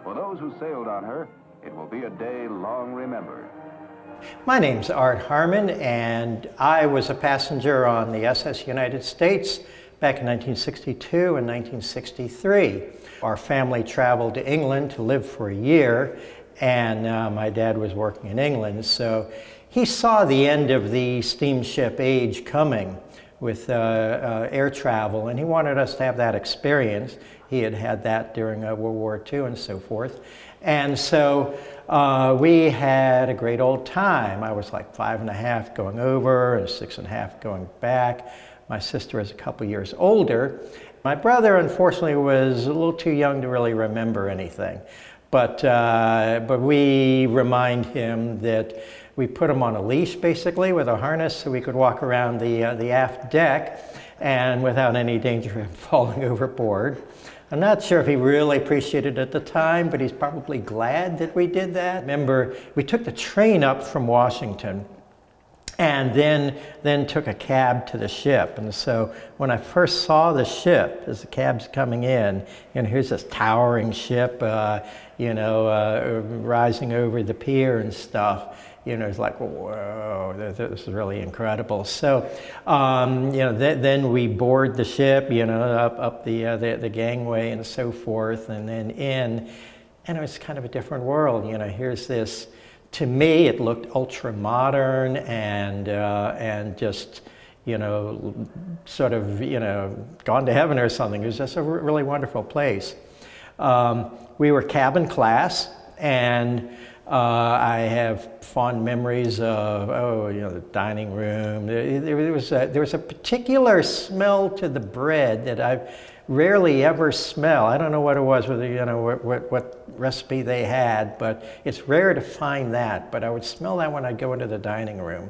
For those who sailed on her, it will be a day long remembered. My name's Art Harman, and I was a passenger on the SS United States back in 1962 and 1963. Our family traveled to England to live for a year, and my dad was working in England, so he saw the end of the steamship age coming with air travel, and he wanted us to have that experience. He had had that during World War II and so forth. And so we had a great old time. I was like 5.5 going over and 6.5 going back. My sister was a couple years older. My brother, unfortunately, was a little too young to really remember anything. But we remind him that we put him on a leash, basically, with a harness so we could walk around the aft deck and without any danger of him falling overboard. I'm not sure if he really appreciated it at the time, but he's probably glad that we did that. Remember, we took the train up from Washington and then took a cab to the ship. And so when I first saw the ship, as the cab's coming in, and here's this towering ship, rising over the pier and stuff, it's like, whoa, this is really incredible. So, then we board the ship, up the gangway and so forth, and then in, and it was kind of a different world. Here's this. To me, it looked ultra modern and just, sort of, gone to heaven or something. It was just a really wonderful place. We were cabin class, and I have fond memories of, the dining room. There was a particular smell to the bread that I rarely ever smell. I don't know what it was, whether what recipe they had, but it's rare to find that. But I would smell that when I'd go into the dining room.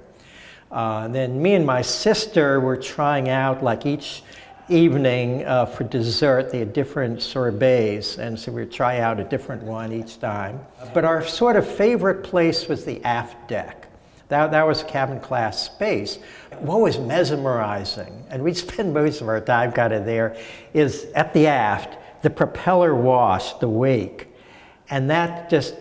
Then me and my sister were trying out, like each evening for dessert, they had different sorbets, and so we would try out a different one each time. But our sort of favorite place was the aft deck. That was cabin class space. What was mesmerizing, and we'd spend most of our time kind of there, is at the aft, the propeller wash, the wake, and that just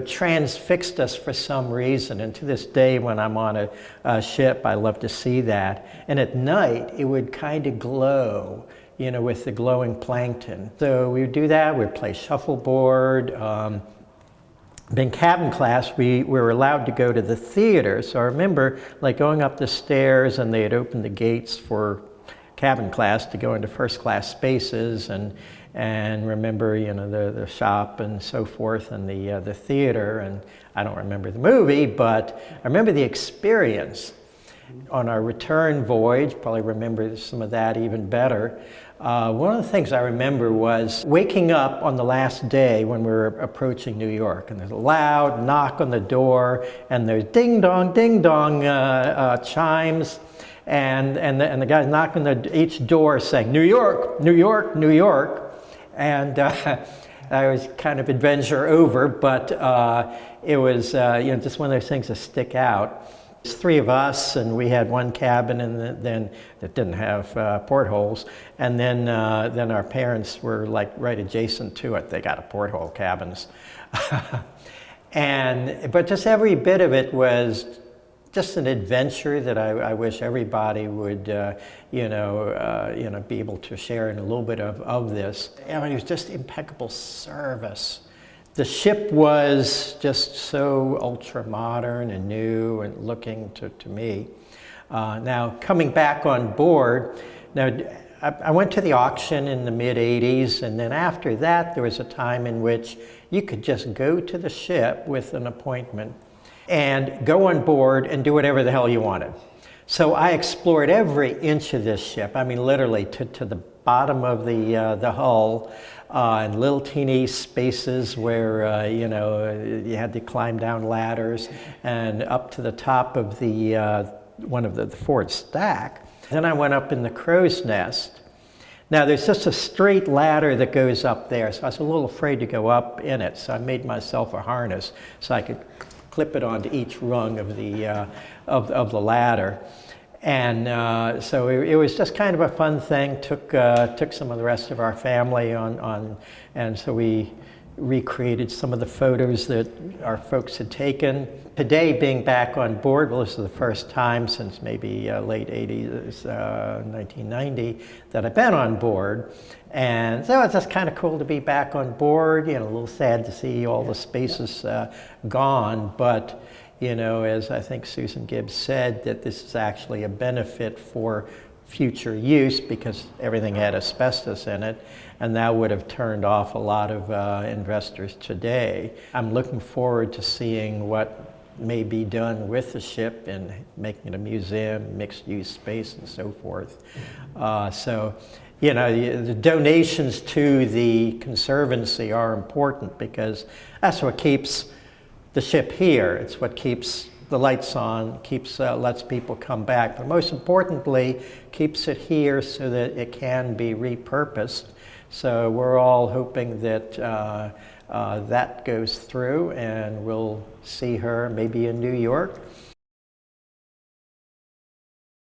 transfixed us for some reason. And to this day, when I'm on a ship, I love to see that. And at night, it would kind of glow, with the glowing plankton. So we would do that. We'd play shuffleboard. In cabin class, we were allowed to go to the theater. So I remember going up the stairs, and they had opened the gates for cabin class to go into first class spaces, and remember, the shop and so forth, and the theater. And I don't remember the movie, but I remember the experience. On our return voyage, probably remember some of that even better. One of the things I remember was waking up on the last day when we were approaching New York, and there's a loud knock on the door, and there's ding dong chimes, and the guys knocking on each door saying, "New York, New York, New York." And I was kind of adventure over, but it was just one of those things that stick out. There's 3 of us, and we had one cabin, and then that didn't have portholes, and then our parents were like right adjacent to it. They got a porthole cabins, but just every bit of it was just an adventure that I wish everybody would, be able to share in a little bit of this. I mean, it was just impeccable service. The ship was just so ultra modern and new and looking to me. Now, coming back on board, I went to the auction in the mid-'80s, and then after that, there was a time in which you could just go to the ship with an appointment and go on board and do whatever the hell you wanted. So I explored every inch of this ship. I mean, literally to the bottom of the hull, and little teeny spaces where you had to climb down ladders, and up to the top of the one of the forward stack. Then I went up in the crow's nest. Now there's just a straight ladder that goes up there, so I was a little afraid to go up in it. So I made myself a harness so I could clip it onto each rung of the ladder. And so it was just kind of a fun thing. Took some of the rest of our family on, and so we recreated some of the photos that our folks had taken. Today, being back on board, well, this is the first time since maybe late 80s, 1990, that I've been on board. And so it's just kind of cool to be back on board, a little sad to see all the spaces gone, but as I think Susan Gibbs said, that this is actually a benefit for future use because everything had asbestos in it, and that would have turned off a lot of investors today. I'm looking forward to seeing what may be done with the ship and making it a museum, mixed-use space, and so forth. The donations to the Conservancy are important because that's what keeps the ship here. It's what keeps the lights on, lets people come back, but most importantly, keeps it here so that it can be repurposed. So we're all hoping that that goes through, and we'll see her maybe in New York